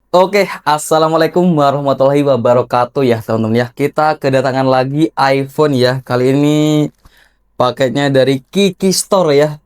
Oke, assalamualaikum warahmatullahi wabarakatuh ya teman-teman ya. Kita kedatangan lagi iPhone ya. Kali ini paketnya dari Kiki Store ya.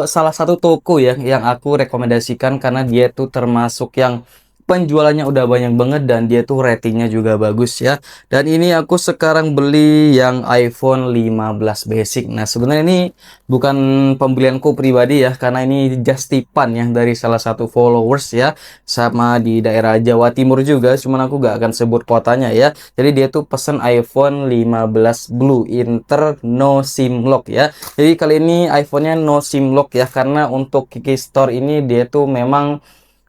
Salah satu toko ya yang aku rekomendasikan karena dia tuh termasuk yang penjualannya udah banyak banget dan dia tuh ratingnya juga bagus ya. Dan ini aku sekarang beli yang iPhone 15 basic. Nah, sebenarnya ini bukan pembelianku pribadi ya, karena ini just tipan ya dari salah satu followers ya, sama di daerah Jawa Timur juga, cuman aku gak akan sebut kotanya ya. Jadi dia tuh pesen iPhone 15 Blue Inter no SIM lock ya. Jadi kali ini iPhone-nya no SIM lock ya, karena untuk Kiki Store ini dia tuh memang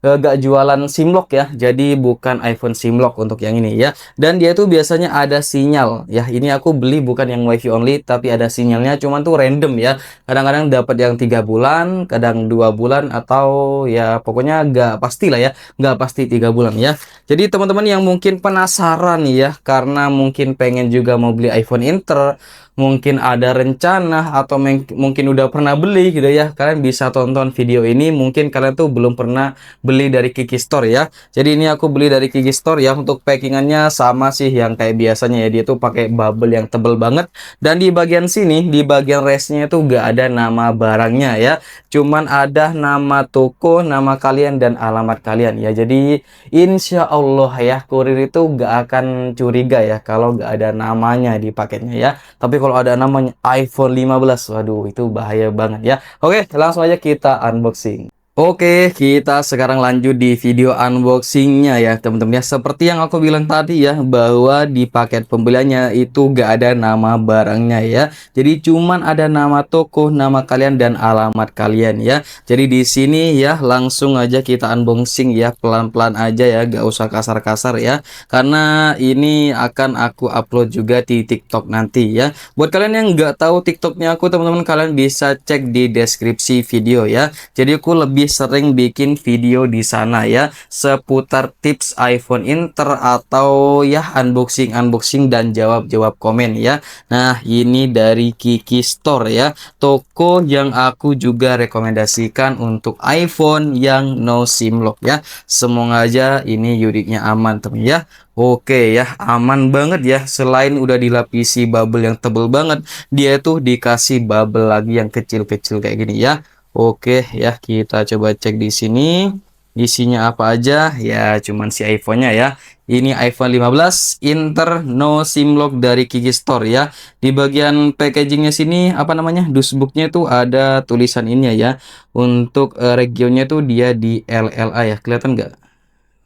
gak jualan SIM lock ya, jadi bukan iPhone SIM lock untuk yang ini ya. Dan dia tuh biasanya ada sinyal ya. Ini aku beli bukan yang WiFi only, tapi ada sinyalnya, cuman tuh random ya. Kadang-kadang dapat yang 3 bulan, kadang 2 bulan, atau ya pokoknya gak pasti lah ya, gak pasti 3 bulan ya. Jadi teman-teman yang mungkin penasaran ya, karena mungkin pengen juga mau beli iPhone Inter, mungkin ada rencana atau mungkin udah pernah beli gitu ya, kalian bisa tonton video ini. Mungkin kalian tuh belum pernah beli dari Kiki Store ya. Jadi ini aku beli dari Kiki Store ya. Untuk packingannya sama sih yang kayak biasanya ya. Dia tuh pakai bubble yang tebel banget. Dan di bagian sini, di bagian resnya itu gak ada nama barangnya ya. Cuman ada nama toko, nama kalian, dan alamat kalian ya. Jadi insya Allah ya, kurir itu gak akan curiga ya kalau gak ada namanya di paketnya ya. Tapi kalau ada namanya iPhone 15, waduh itu bahaya banget ya. Oke, langsung aja kita unboxing. Oke, kita sekarang lanjut di video unboxingnya ya teman-teman ya. Seperti yang aku bilang tadi ya, bahwa di paket pembeliannya itu gak ada nama barangnya ya. Jadi cuman ada nama toko, nama kalian, dan alamat kalian ya. Jadi di sini ya langsung aja kita unboxing ya, pelan-pelan aja ya, gak usah kasar-kasar ya. Karena ini akan aku upload juga di TikTok nanti ya. Buat kalian yang nggak tahu TikToknya aku, teman-teman, kalian bisa cek di deskripsi video ya. Jadi aku lebih sering bikin video di sana ya, seputar tips iPhone Inter atau ya unboxing dan jawab komen ya. Nah, ini dari Kiki Store ya, toko yang aku juga rekomendasikan untuk iPhone yang no SIM lock ya. Semoga aja ini unitnya aman teman ya. Oke ya, aman banget ya. Selain udah dilapisi bubble yang tebel banget, dia tuh dikasih bubble lagi yang kecil-kecil kayak gini ya. Oke ya, kita coba cek di sini. Isinya apa aja? Ya, cuman si iPhone-nya ya. Ini iPhone 15 Inter no SIM lock dari Kiki Store ya. Di bagian packagingnya sini, apa namanya, dusbooknya itu ada tulisan ini ya. Untuk regionnya tuh dia di LLA ya. Kelihatan nggak?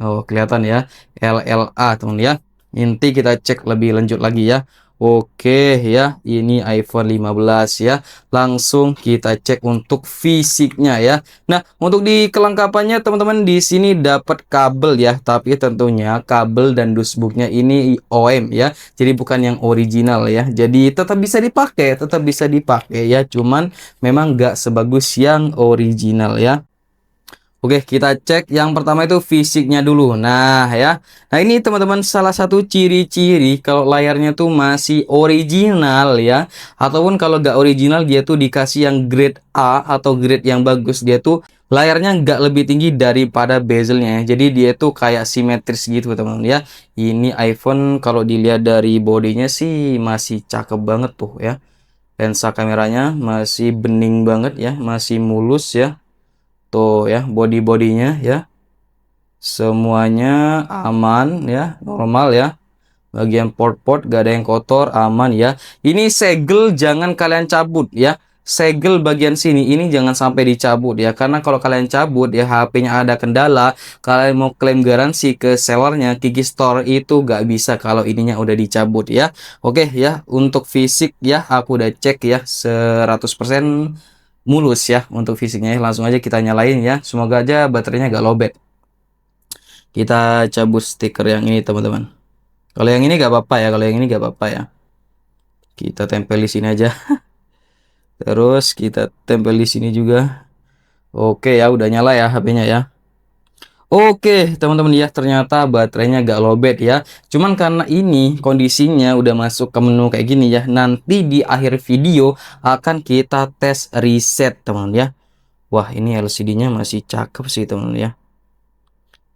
Oh, kelihatan ya. LLA teman ya. Nanti kita cek lebih lanjut lagi ya. Oke ya, ini iPhone 15 ya. Langsung kita cek untuk fisiknya ya. Nah, untuk di kelengkapannya teman-teman, di sini dapat kabel ya, tapi tentunya kabel dan dusbooknya ini OM ya. Jadi bukan yang original ya. Jadi tetap bisa dipakai ya. Cuman memang nggak sebagus yang original ya. Oke, kita cek yang pertama itu fisiknya dulu. Nah, ya. Nah, ini teman-teman salah satu ciri-ciri kalau layarnya tuh masih original ya. Ataupun kalau nggak original, dia tuh dikasih yang grade A atau grade yang bagus. Dia tuh layarnya nggak lebih tinggi daripada bezelnya ya. Jadi dia tuh kayak simetris gitu teman-teman ya. Ini iPhone kalau dilihat dari bodinya sih masih cakep banget tuh ya. Lensa kameranya masih bening banget ya, masih mulus ya. Tuh ya, body-bodinya ya, semuanya aman ya, normal ya. Bagian port-port gak ada yang kotor, aman ya. Ini segel jangan kalian cabut ya. Segel bagian sini ini jangan sampai dicabut ya, karena kalau kalian cabut ya, HP-nya ada kendala, kalian mau klaim garansi ke sellernya Kiki Store itu gak bisa kalau ininya udah dicabut ya. Oke ya, untuk fisik ya aku udah cek ya 100% mulus ya untuk fisiknya ya. Langsung aja kita nyalain ya, semoga aja baterainya gak lowbat. Kita cabut stiker yang ini teman-teman. Kalau yang ini gak apa-apa ya, kalau yang ini gak apa-apa ya. Kita tempel di sini aja. Terus kita tempel di sini juga. Oke ya, udah nyala ya HP-nya ya. Oke teman-teman ya, ternyata baterainya gak lowbat ya. Cuman karena ini kondisinya udah masuk ke menu kayak gini ya, nanti di akhir video akan kita tes reset teman-teman ya. Wah, ini LCD-nya masih cakep sih teman-teman ya.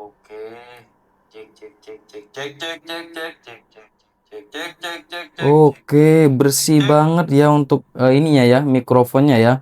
Oke. Cek cek cek cek cek cek cek cek cek cek cek cek cek cek cek. Oke, bersih banget ya untuk ininya ya, mikrofonnya ya.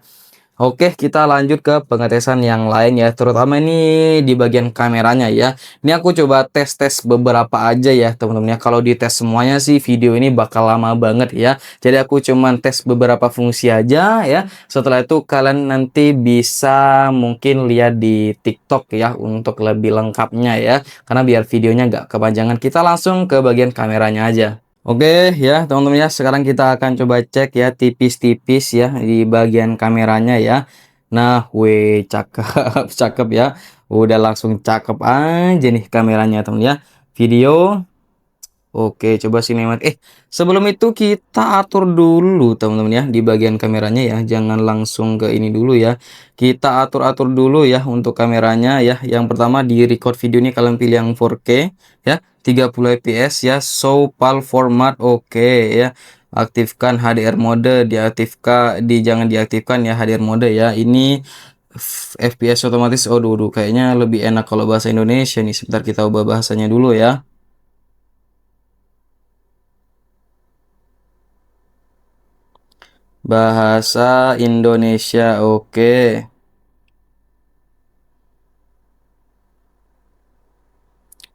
Oke, kita lanjut ke pengetesan yang lain ya, terutama ini di bagian kameranya ya. Ini aku coba tes-tes beberapa aja ya, teman-teman ya. Kalau dites semuanya sih video ini bakal lama banget ya. Jadi aku cuman tes beberapa fungsi aja ya. Setelah itu kalian nanti bisa mungkin lihat di TikTok ya untuk lebih lengkapnya ya. Karena biar videonya nggak kepanjangan, kita langsung ke bagian kameranya aja. Oke ya teman-teman ya, sekarang kita akan coba cek ya tipis-tipis ya di bagian kameranya ya. Nah, weh cakep cakep ya. Udah langsung cakep aja nih kameranya teman ya. Video. Oke, coba sinematik. Sebelum itu kita atur dulu teman-teman ya di bagian kameranya ya. Jangan langsung ke ini dulu ya. Kita atur-atur dulu ya untuk kameranya ya. Yang pertama di record video ini kalian pilih yang 4K ya, 30 fps ya, show PAL format. Oke ya. Aktifkan HDR mode, jangan diaktifkan ya HDR mode ya. Ini FPS otomatis. Oh, dulu kayaknya lebih enak kalau bahasa Indonesia nih. Sebentar kita ubah bahasanya dulu ya. Bahasa Indonesia, oke.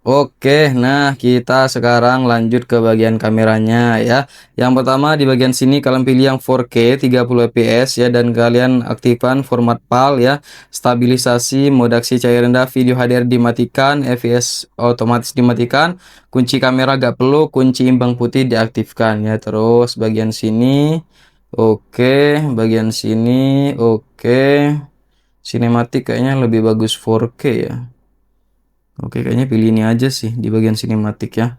Oke, nah kita sekarang lanjut ke bagian kameranya ya. Yang pertama di bagian sini kalian pilih yang 4K 30 fps ya, dan kalian aktifkan format PAL ya. Stabilisasi, mode aksi cahaya rendah, video HDR dimatikan, FPS otomatis dimatikan, kunci kamera gak perlu, kunci imbang putih diaktifkan ya. Terus bagian sini, oke, bagian sini, oke. Sinematik kayaknya lebih bagus 4K ya. Oke, kayaknya pilih ini aja sih di bagian sinematik ya.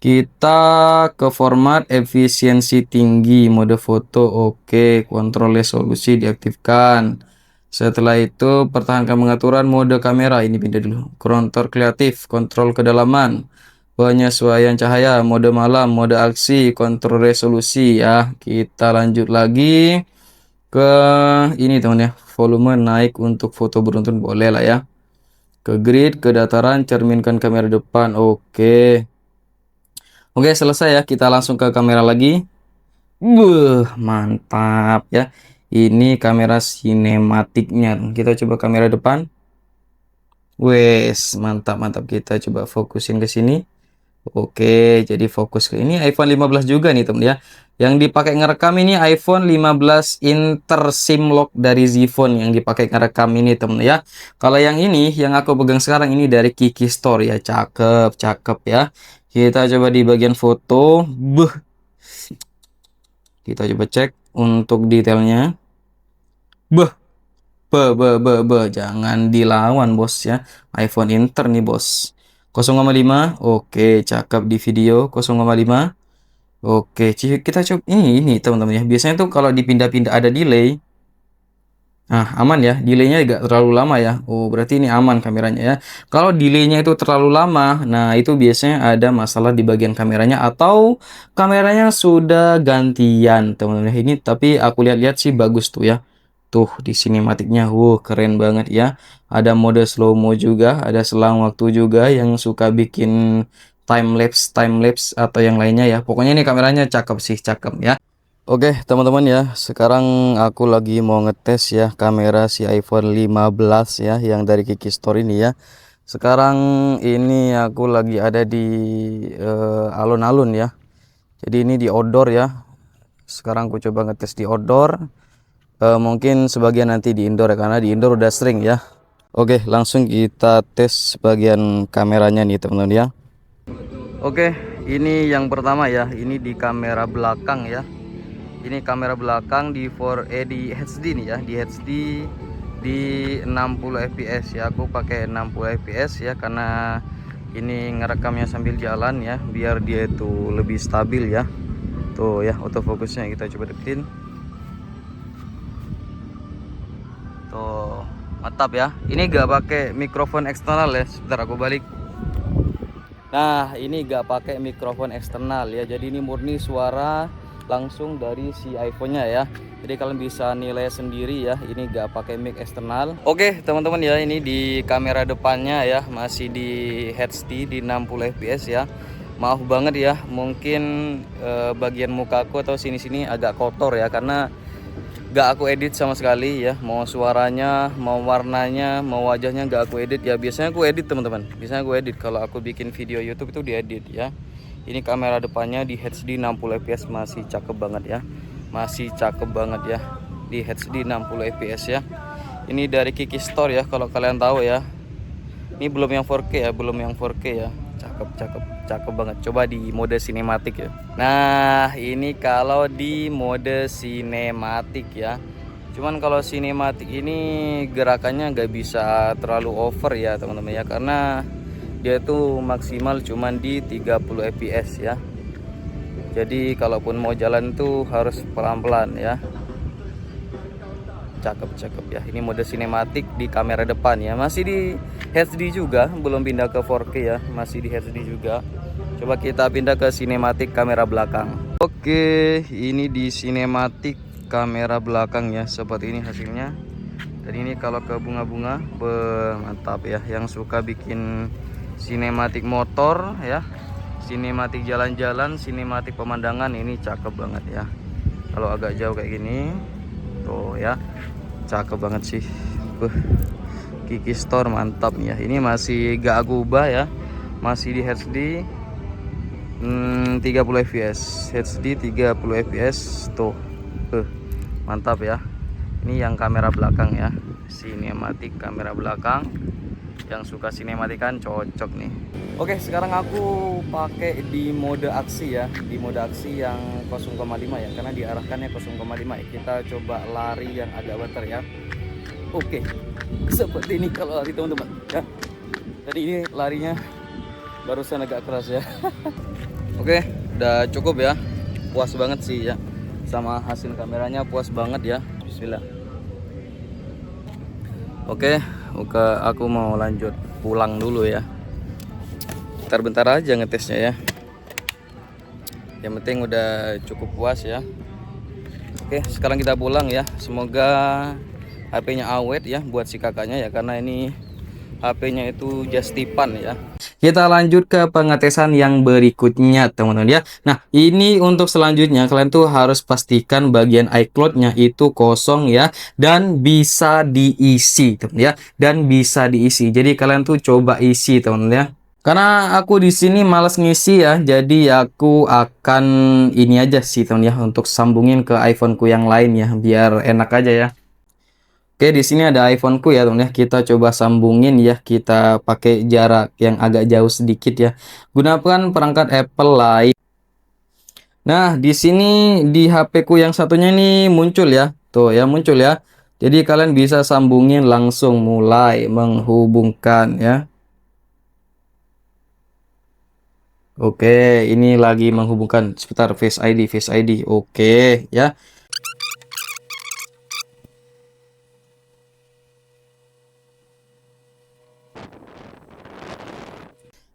Kita ke format efisiensi tinggi, mode foto, oke. Kontrol resolusi diaktifkan. Setelah itu pertahankan pengaturan mode kamera, ini pindah dulu. Kontrol kreatif, kontrol kedalaman, penyesuaian cahaya, mode malam, mode aksi, kontrol resolusi ya. Kita lanjut lagi ke ini teman ya. Volume naik untuk foto beruntun boleh lah ya. Ke grid, ke dataran, cerminkan kamera depan. Oke. Oke, selesai ya. Kita langsung ke kamera lagi. Mantap ya. Ini kamera sinematiknya. Kita coba kamera depan. Wes, mantap mantap. Kita coba fokusin ke sini. Oke, jadi fokus ke ini iPhone 15 juga nih teman ya. Yang dipakai ngerekam ini iPhone 15 Inter SIM Lock dari Zfone yang dipakai ngerekam ini teman ya. Kalau yang ini yang aku pegang sekarang ini dari Kiki Store ya. Cakep, cakep ya. Kita coba di bagian foto. Kita coba cek untuk detailnya. Jangan dilawan bos ya. iPhone Inter nih bos. 0,5. Oke, cakep di video 0,5. Oke, kita coba ini teman-teman ya. Biasanya tuh kalau dipindah-pindah ada delay. Nah, aman ya. Delaynya juga terlalu lama ya. Oh, berarti ini aman kameranya ya. Kalau delaynya itu terlalu lama, nah itu biasanya ada masalah di bagian kameranya atau kameranya sudah gantian, teman-teman. Ini tapi aku lihat-lihat sih bagus tuh ya. Tuh di sinematiknya, keren banget ya. Ada mode slow mo juga, ada selang waktu juga yang suka bikin time lapse atau yang lainnya ya. Pokoknya ini kameranya cakep sih, cakep ya. Oke teman-teman ya, sekarang aku lagi mau ngetes ya kamera si iPhone 15 ya yang dari Kiki Store ini ya. Sekarang ini aku lagi ada di alun-alun ya. Jadi ini di outdoor ya. Sekarang aku coba ngetes di outdoor. Mungkin sebagian nanti di indoor ya, karena di indoor udah sering ya. Oke, langsung kita tes bagian kameranya nih teman-teman ya. Oke, ini yang pertama ya. Ini di kamera belakang ya. Ini kamera belakang di di HD nih ya, di HD di 60 fps ya. Aku pakai 60 fps ya karena ini ngerekamnya sambil jalan ya, biar dia itu lebih stabil ya. Tuh ya, autofocusnya kita coba deketin. Tuh, mantap ya. Ini gak pakai mikrofon eksternal ya. Sebentar aku balik. Nah, ini gak pakai mikrofon eksternal ya. Jadi ini murni suara langsung dari si iPhone-nya ya. Jadi kalian bisa nilai sendiri ya, ini gak pakai mic eksternal. Oke teman-teman ya, ini di kamera depannya ya, masih di HD di 60 fps ya. Maaf banget ya, mungkin bagian mukaku atau sini-sini agak kotor ya, karena gak aku edit sama sekali ya. Mau suaranya, mau warnanya, mau wajahnya gak aku edit ya. Biasanya aku edit teman-teman, biasanya aku edit kalau aku bikin video YouTube itu diedit ya. Ini kamera depannya di HD 60 fps masih cakep banget ya, masih cakep banget ya di HD 60 fps ya. Ini dari Kiki Store ya, kalau kalian tahu ya. Ini belum yang 4K ya, belum yang 4K ya. Cakep banget. Coba di mode sinematik ya. Nah ini kalau di mode sinematik ya. Cuman kalau sinematik ini gerakannya nggak bisa terlalu over ya teman-teman ya, karena dia tuh maksimal cuman di 30 fps ya. Jadi kalaupun mau jalan tuh harus pelan-pelan ya. Cakep ya. Ini mode sinematik di kamera depan ya, masih di HD juga, belum pindah ke 4K ya, masih di HD juga. Coba kita pindah ke sinematik kamera belakang. Oke, ini di sinematik kamera belakang ya, seperti ini hasilnya. Dan ini kalau ke bunga-bunga, mantap ya. Yang suka bikin sinematik motor ya, sinematik jalan-jalan, sinematik pemandangan, ini cakep banget ya. Kalau agak jauh kayak gini tuh ya, cakep banget sih. Kiki Store mantap ya. Ini masih gak aku ubah ya, masih di HD 30 fps, HD 30 fps tuh. Mantap ya. Ini yang kamera belakang ya, sinematik kamera belakang. Yang suka sinematikan cocok nih. Oke, sekarang aku pakai di mode aksi ya, di mode aksi yang 0,5 ya, karena diarahkannya 0,5 ya. Kita coba lari yang agak better ya. Oke, seperti ini kalau lari teman-teman ya. Jadi ini larinya barusan agak keras ya. Oke, udah cukup ya. Puas banget sih ya, sama hasil kameranya puas banget ya. Bismillah. Oke, aku mau lanjut pulang dulu ya. Bentar aja ngetesnya ya. Yang penting udah cukup puas ya. Oke, sekarang kita pulang ya. Semoga HP-nya awet ya buat si kakaknya ya, karena ini HP-nya itu just tipan ya. Kita lanjut ke pengetesan yang berikutnya teman-teman ya. Nah ini untuk selanjutnya kalian tuh harus pastikan bagian iCloud-nya itu kosong ya, dan bisa diisi teman ya, dan bisa diisi. Jadi kalian tuh coba isi teman ya. Karena aku di sini males ngisi ya, jadi aku akan ini aja sih teman ya, untuk sambungin ke iPhone-ku yang lain ya, biar enak aja ya. Oke, di sini ada iPhone-ku ya, teman ya. Kita coba sambungin ya. Kita pakai jarak yang agak jauh sedikit ya. Gunakan perangkat Apple lain. Nah, di sini di HP-ku yang satunya ini muncul ya. Tuh ya, muncul ya. Jadi kalian bisa sambungin langsung, mulai menghubungkan ya. Oke, ini lagi menghubungkan. Sebentar, Face ID, Face ID. Oke, ya.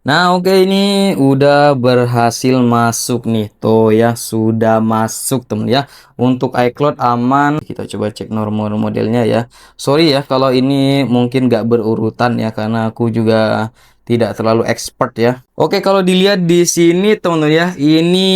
Nah oke, ini udah berhasil masuk nih tuh ya, sudah masuk temen ya. Untuk iCloud aman. Kita coba cek nomor modelnya ya. Sorry ya kalau ini mungkin gak berurutan ya, karena aku juga tidak terlalu expert ya. Oke, kalau dilihat di sini teman-teman ya, ini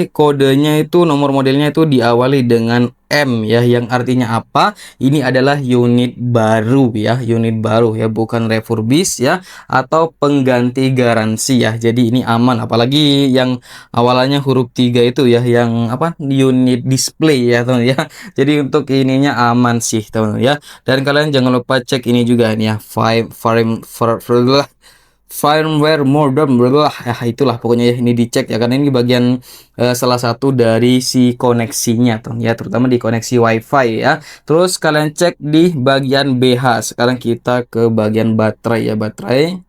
kodenya itu, nomor modelnya itu diawali dengan M ya, yang artinya apa? Ini adalah unit baru ya, unit baru ya, bukan refurbish ya, atau pengganti garansi ya. Jadi ini aman, apalagi yang awalannya huruf 3 itu ya, yang apa, unit display ya teman ya. Jadi untuk ininya aman sih teman ya. Dan kalian jangan lupa cek ini juga nih ya, firmware modem ya, itulah pokoknya ya, ini dicek ya, karena ini bagian salah satu dari si koneksinya tuh ya, terutama di koneksi WiFi ya. Terus kalian cek di bagian BH. Sekarang kita ke bagian baterai ya, baterai,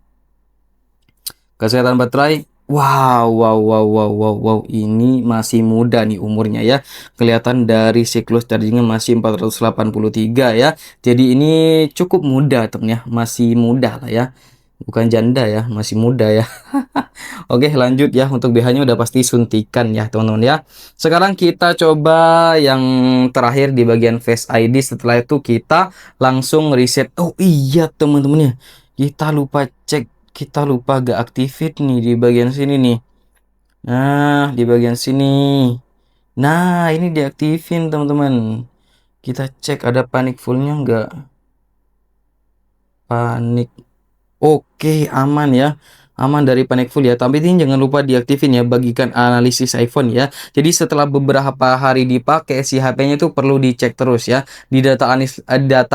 kesehatan baterai. Wow, ini masih muda nih umurnya ya. Kelihatan dari siklus chargingnya masih 483 ya. Jadi ini cukup muda temen ya, masih muda lah ya. Bukan janda ya, masih muda ya. Oke, lanjut ya. Untuk BH-nya udah pasti suntikan ya, teman-teman ya. Sekarang kita coba yang terakhir di bagian Face ID. Setelah itu kita langsung reset. Oh iya, teman-teman ya. Kita lupa cek, kita lupa gak aktifin nih di bagian sini nih. Nah, di bagian sini. Nah, ini diaktifin, teman-teman. Kita cek ada panik fullnya nggak? Panik. Oke, aman ya. Aman dari panik full ya. Tapi ini jangan lupa diaktifin ya, bagikan analisis iPhone ya. Jadi setelah beberapa hari dipakai, si HP-nya itu perlu dicek terus ya. Di data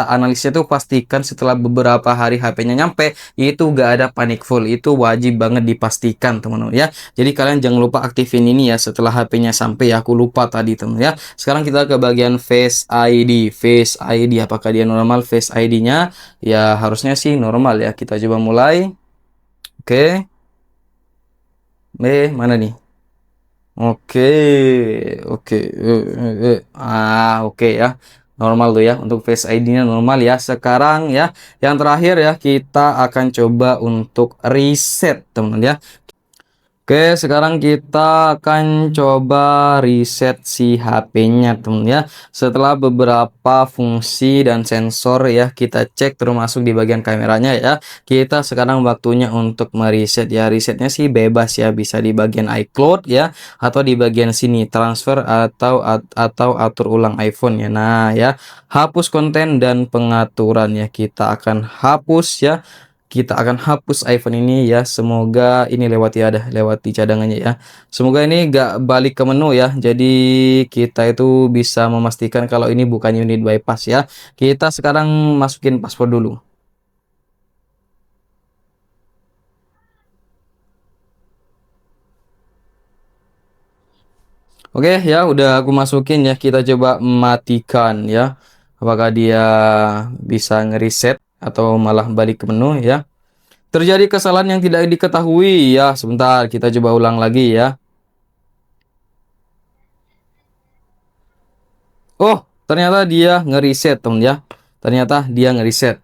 analisnya itu pastikan setelah beberapa hari HP-nya nyampe, itu gak ada panik full. Itu wajib banget dipastikan, teman-teman ya. Jadi kalian jangan lupa aktifin ini ya setelah HP-nya sampai ya. Aku lupa tadi, teman ya. Sekarang kita ke bagian Face ID. Face ID, apakah dia normal Face ID-nya? Ya harusnya sih normal ya. Kita coba mulai. Oke. Mana nih? Oke. Oke. Oke ya. Normal tuh ya. Untuk Face ID-nya normal ya. Sekarang ya, yang terakhir ya, kita akan coba untuk reset, teman-teman ya. Oke, sekarang kita akan coba reset si HP-nya, teman ya. Setelah beberapa fungsi dan sensor ya kita cek termasuk di bagian kameranya ya. Kita sekarang waktunya untuk mereset ya. Resetnya sih bebas ya, bisa di bagian iCloud ya atau di bagian sini transfer atau atur ulang iPhone ya. Nah, ya, hapus konten dan pengaturan ya. Kita akan hapus ya. Kita akan hapus iPhone ini ya. Semoga ini lewat ya, ada lewat di cadangannya ya. Semoga ini gak balik ke menu ya. Jadi kita itu bisa memastikan kalau ini bukan unit bypass ya. Kita sekarang masukin password dulu. Oke ya, udah aku masukin ya. Kita coba matikan ya. Apakah dia bisa ngereset atau malah balik ke menu ya. Terjadi kesalahan yang tidak diketahui ya. Sebentar, kita coba ulang lagi ya. Oh, ternyata dia ngereset, teman ya. Ternyata dia ngereset.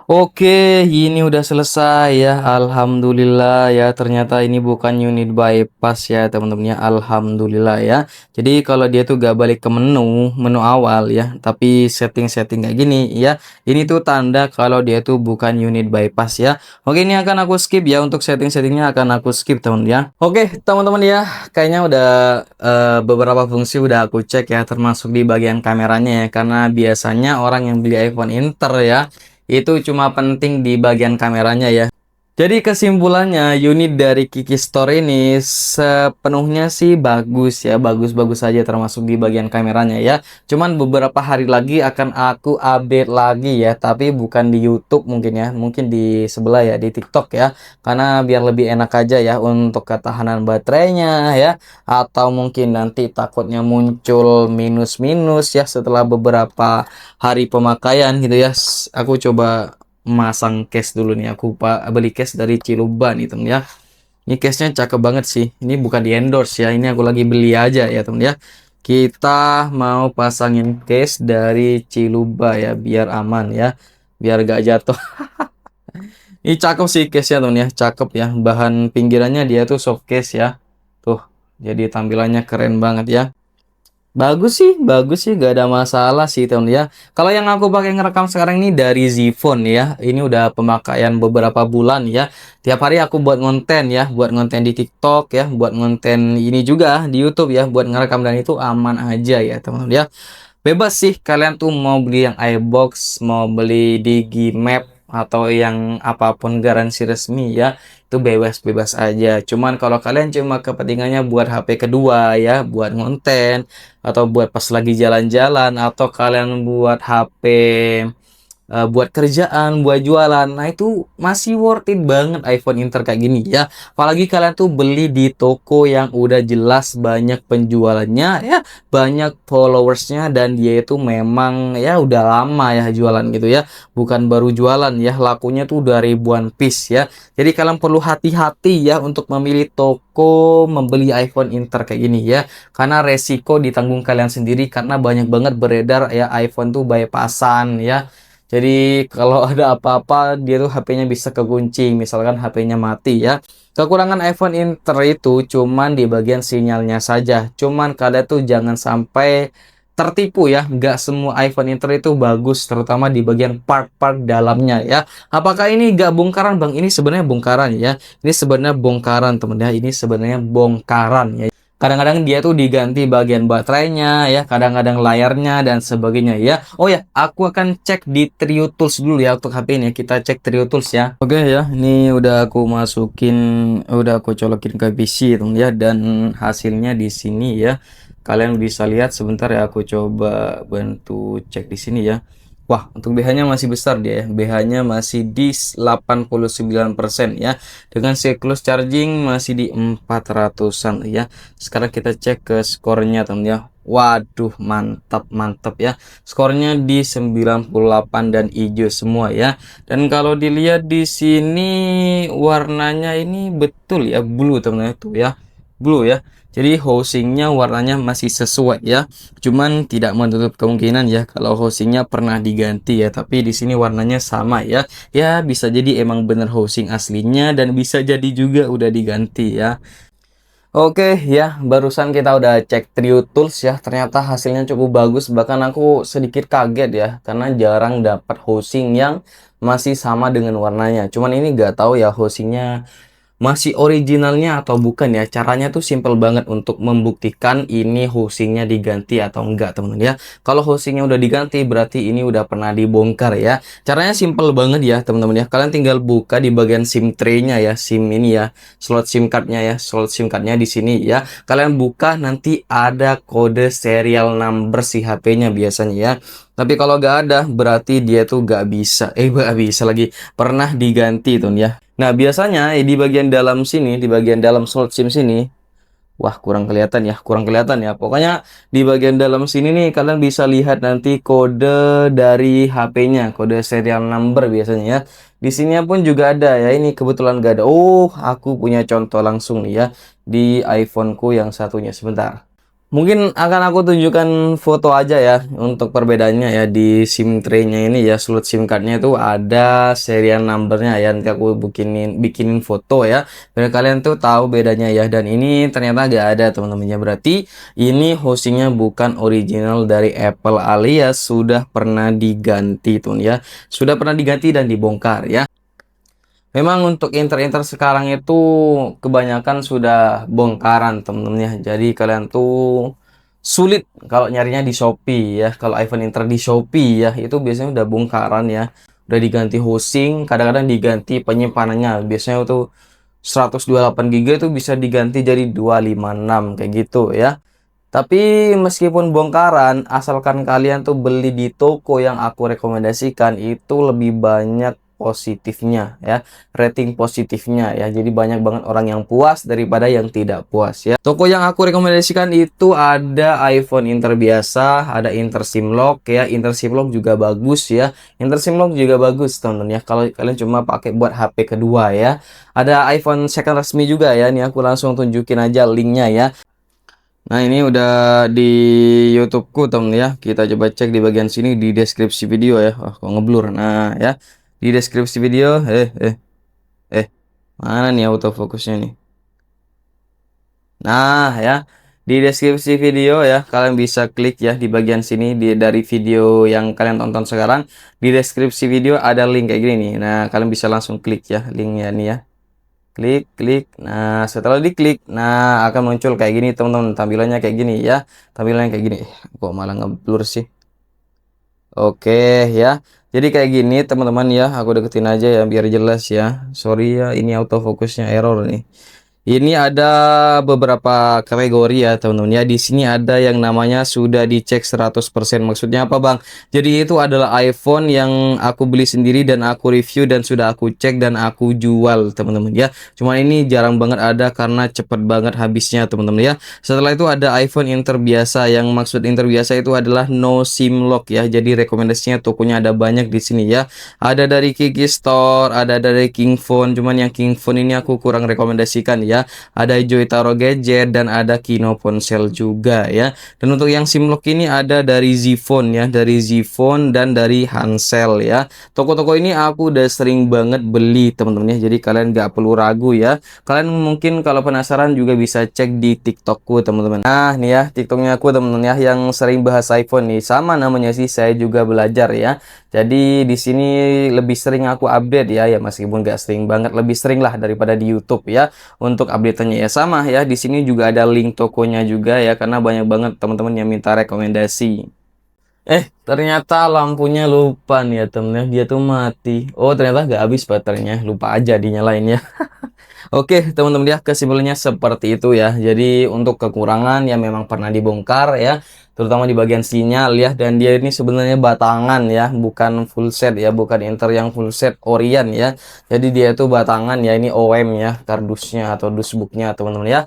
Oke, ini udah selesai ya. Alhamdulillah ya. Ternyata ini bukan unit bypass ya, teman-teman ya. Alhamdulillah ya. Jadi kalau dia tuh gak balik ke menu awal ya, tapi setting-setting kayak gini ya. Ini tuh tanda kalau dia tuh bukan unit bypass ya. Oke, ini akan aku skip ya, untuk setting-settingnya akan aku skip, teman ya. Oke, teman-teman ya. Kayaknya udah beberapa fungsi udah aku cek ya, termasuk di bagian kameranya ya. Karena biasanya orang yang beli iPhone Inter ya, itu cuma penting di bagian kameranya ya. Jadi kesimpulannya, unit dari Kiki Store ini sepenuhnya sih bagus ya, bagus-bagus saja termasuk di bagian kameranya ya. Cuman beberapa hari lagi akan aku update lagi ya, tapi bukan di YouTube mungkin ya, mungkin di sebelah ya, di TikTok ya. Karena biar lebih enak aja ya untuk ketahanan baterainya ya, atau mungkin nanti takutnya muncul minus-minus ya setelah beberapa hari pemakaian gitu ya. Aku coba masang case dulu nih. Aku beli case dari Ciluba nih, temen ya. Ini case-nya cakep banget sih. Ini bukan di endorse ya, ini aku lagi beli aja ya, temen ya. Kita mau pasangin case dari Ciluba ya, biar aman ya, biar gak jatuh. Ini cakep sih case-nya, temen ya, cakep ya. Bahan pinggirannya dia tuh soft case ya. Tuh, jadi tampilannya keren banget ya. Bagus sih, gak ada masalah sih, teman ya. Kalau yang aku pakai ngerekam sekarang ini dari Zfone ya. Ini udah pemakaian beberapa bulan ya. Tiap hari aku buat konten ya, buat konten di TikTok ya, buat konten ini juga di YouTube ya, buat ngerekam, dan itu aman aja ya, teman ya. Bebas sih kalian tuh mau beli yang iBox, mau beli Digimap atau yang apapun garansi resmi ya, itu bebas-bebas aja. Cuman kalau kalian cuma kepentingannya buat HP kedua ya, buat ngonten atau buat pas lagi jalan-jalan, atau kalian buat HP buat kerjaan, buat jualan. Nah, itu masih worth it banget iPhone Inter kayak gini ya. Apalagi kalian tuh beli di toko yang udah jelas banyak penjualannya ya, banyak followersnya, dan dia itu memang ya udah lama ya jualan gitu ya. Bukan baru jualan ya, lakunya tuh udah ribuan piece ya. Jadi kalian perlu hati-hati ya untuk memilih toko membeli iPhone Inter kayak gini ya. Karena resiko ditanggung kalian sendiri, karena banyak banget beredar ya iPhone tuh bypassan ya. Jadi kalau ada apa-apa dia tuh HP-nya bisa kekunci, misalkan HP-nya mati ya. Kekurangan iPhone Inter itu cuman di bagian sinyalnya saja. Cuman kalian tuh jangan sampai tertipu ya. Nggak semua iPhone Inter itu bagus, terutama di bagian part-part dalamnya ya. Apakah ini nggak bongkaran Bang? Ini sebenarnya bongkaran ya. Ini sebenarnya bongkaran temen ya. Ini sebenarnya bongkaran ya. Kadang-kadang dia tuh diganti bagian baterainya ya, kadang-kadang layarnya dan sebagainya ya. Oh ya, aku akan cek di Trio Tools dulu ya untuk HP ini. Kita cek Trio Tools ya. Oke ya, ini udah aku masukin, udah aku colokin ke PC teman ya, dan hasilnya di sini ya. Kalian bisa lihat sebentar ya, aku coba bantu cek di sini ya. Wah, untuk BH-nya masih besar dia ya. BH-nya masih di 89% ya. Dengan siklus charging masih di 400-an ya. Sekarang kita cek ke skornya teman ya. Waduh, mantap mantap ya. Skornya di 98 dan hijau semua ya. Dan kalau dilihat di sini warnanya ini betul ya, blue teman ya, tuh ya. Blue ya. Jadi housingnya warnanya masih sesuai ya. Cuman tidak menutup kemungkinan ya kalau housingnya pernah diganti ya. Tapi di sini warnanya sama ya. Ya bisa jadi emang bener housing aslinya, dan bisa jadi juga udah diganti ya. Oke ya, barusan kita udah cek Trio Tools ya, ternyata hasilnya cukup bagus. Bahkan aku sedikit kaget ya, karena jarang dapat housing yang masih sama dengan warnanya. Cuman ini nggak tahu ya housingnya masih originalnya atau bukan ya. Caranya tuh simple banget untuk membuktikan ini housingnya diganti atau enggak teman-teman ya. Kalau housingnya udah diganti berarti ini udah pernah dibongkar ya. Caranya simple banget ya teman-teman ya. Kalian tinggal buka di bagian SIM tray-nya ya, SIM ini ya, slot SIM card-nya ya, slot SIM card-nya di sini ya. Kalian buka, nanti ada kode serial number si HP-nya biasanya ya. Tapi kalau nggak ada berarti dia tuh nggak bisa lagi, pernah diganti tuh ya. Nah, biasanya di bagian dalam sini, di bagian dalam slot SIM sini, wah kurang kelihatan ya, kurang kelihatan ya. Pokoknya di bagian dalam sini nih kalian bisa lihat nanti kode dari HP-nya, kode serial number biasanya ya. Di sini pun juga ada ya. Ini kebetulan gak ada. Oh, aku punya contoh langsung nih ya di iPhone-ku yang satunya. Sebentar. Mungkin akan aku tunjukkan foto aja ya untuk perbedaannya ya. Di SIM tray-nya ini ya, slot SIM card-nya itu ada serial number-nya ya. Nanti aku bikinin foto ya biar kalian tuh tahu bedanya ya. Dan ini ternyata gak ada teman-teman ya. Berarti ini housingnya bukan original dari Apple, alias sudah pernah diganti tuh ya. Sudah pernah diganti dan dibongkar ya. Memang untuk Inter-Inter sekarang itu kebanyakan sudah bongkaran temen-temen ya. Jadi kalian tuh sulit kalau nyarinya di Shopee ya. Kalau iPhone Inter di Shopee ya, itu biasanya udah bongkaran ya. Udah diganti hosting, kadang-kadang diganti penyimpanannya. Biasanya itu 128 GB itu bisa diganti jadi 256 kayak gitu ya. Tapi meskipun bongkaran, asalkan kalian tuh beli di toko yang aku rekomendasikan, itu lebih banyak positifnya ya, rating positifnya ya. Jadi banyak banget orang yang puas daripada yang tidak puas ya. Toko yang aku rekomendasikan itu ada iPhone Inter biasa, ada Inter Simlock ya. Inter Simlock juga bagus ya. Inter Simlock juga bagus teman-teman ya. Kalau kalian cuma pakai buat HP kedua ya. Ada iPhone second resmi juga ya. Ini aku langsung tunjukin aja linknya ya. Nah, ini udah di YouTubeku temen ya. Kita coba cek di bagian sini di deskripsi video ya. Wah, kok ngeblur. Nah, ya. Di deskripsi video, eh, mana nih autofokusnya nih? Nah, ya. Di deskripsi video ya, kalian bisa klik ya di bagian sini dari video yang kalian tonton sekarang. Di deskripsi video ada link kayak gini nih. Nah, kalian bisa langsung klik ya linknya nih ya. Klik. Nah, setelah diklik, nah akan muncul kayak gini teman-teman. Tampilannya kayak gini ya. Tampilannya kayak gini. Kok malah ngeblur sih? Oke ya. Jadi kayak gini teman-teman ya. Aku deketin aja ya biar jelas ya. Sorry ya, ini autofocusnya error nih. Ini ada beberapa kategori ya teman-teman ya. Di sini ada yang namanya sudah dicek 100%. Maksudnya apa Bang? Jadi itu adalah iPhone yang aku beli sendiri dan aku review dan sudah aku cek dan aku jual teman-teman ya. Cuma ini jarang banget ada karena cepet banget habisnya teman-teman ya. Setelah itu ada iPhone yang terbiasa. Yang maksud yang terbiasa itu adalah no SIM lock ya. Jadi rekomendasinya tokonya ada banyak di sini ya. Ada dari Kiki Store, ada dari King Phone. Cuman yang King Phone ini aku kurang rekomendasikan ya. Ada Joytaro Gadget dan ada Kino Ponsel juga ya. Dan untuk yang SIM lock ini ada dari Zfone ya, dari Zfone dan dari Hansel ya. Toko-toko ini aku udah sering banget beli teman-teman ya. Jadi kalian nggak perlu ragu ya. Kalian mungkin kalau penasaran juga bisa cek di TikTokku teman-teman. Nah nih ya TikToknya aku teman-teman ya yang sering bahas iPhone nih. Sama namanya sih saya juga belajar ya. Jadi di sini lebih sering aku update ya, ya meskipun nggak sering banget, lebih sering lah daripada di YouTube ya. Untuk update-nya ya sama ya. Di sini juga ada link tokonya juga ya, karena banyak banget teman-teman yang minta rekomendasi. Ternyata lampunya lupa nih ya temennya, dia tuh mati. Oh, ternyata nggak habis baterainya, lupa aja dinyalain ya. Oke, teman-teman ya, kesimpulannya seperti itu ya. Jadi untuk kekurangan yang memang pernah dibongkar ya, terutama di bagian sinyal ya, dan dia ini sebenarnya batangan ya, bukan full set ya, bukan Inter yang full set Orion ya. Jadi dia itu batangan ya, ini OM ya, kardusnya atau dusbooknya teman-teman ya.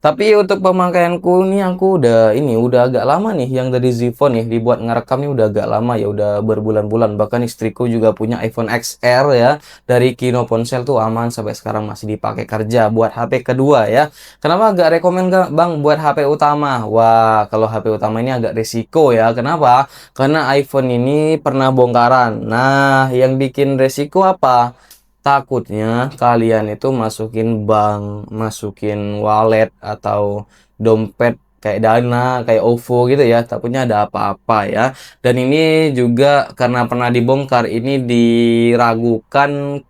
Tapi untuk pemakaianku ini aku udah agak lama nih yang dari Zfone nih dibuat ngerekam nih udah agak lama ya, udah berbulan-bulan. Bahkan istriku juga punya iPhone XR ya dari Kino Ponsel tuh aman sampai sekarang masih dipakai kerja buat HP kedua ya. Kenapa agak rekomen Bang buat HP utama? Wah, kalau HP utama ini agak resiko ya. Kenapa? Karena iPhone ini pernah bongkaran. Nah, yang bikin resiko apa? Takutnya kalian itu masukin bank, masukin wallet atau dompet kayak Dana, kayak OVO gitu ya. Takutnya ada apa-apa ya. Dan ini juga karena pernah dibongkar, ini diragukan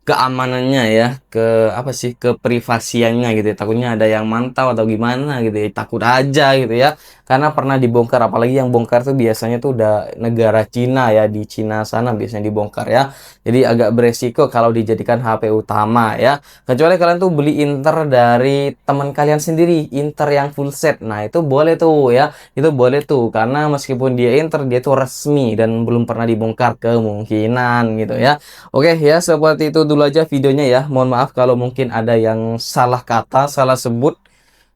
keamanannya ya, ke apa sih, ke privasiannya gitu ya. Takutnya ada yang mantau atau gimana gitu ya, takut aja gitu ya, karena pernah dibongkar. Apalagi yang bongkar tuh biasanya tuh udah negara Cina ya, di Cina sana biasanya dibongkar ya. Jadi agak beresiko kalau dijadikan HP utama ya, kecuali kalian tuh beli Inter dari teman kalian sendiri, Inter yang full set. Nah itu boleh tuh ya, itu boleh tuh, karena meskipun dia Inter, dia tuh resmi dan belum pernah dibongkar kemungkinan gitu ya. Oke ya, seperti itu dulu aja videonya ya. Mohon maaf kalau mungkin ada yang salah kata, salah sebut,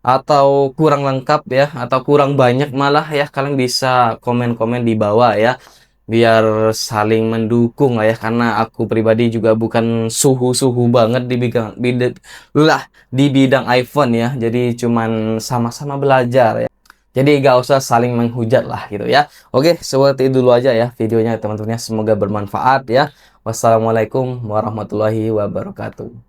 atau kurang lengkap ya, atau kurang banyak malah ya. Kalian bisa komen-komen di bawah ya. Biar saling mendukung lah ya. Karena aku pribadi juga bukan suhu-suhu banget di bidang iPhone ya. Jadi cuman sama-sama belajar ya. Jadi gak usah saling menghujat lah gitu ya. Oke, seperti itu dulu aja ya videonya teman-teman ya. Semoga bermanfaat ya. Wassalamualaikum warahmatullahi wabarakatuh.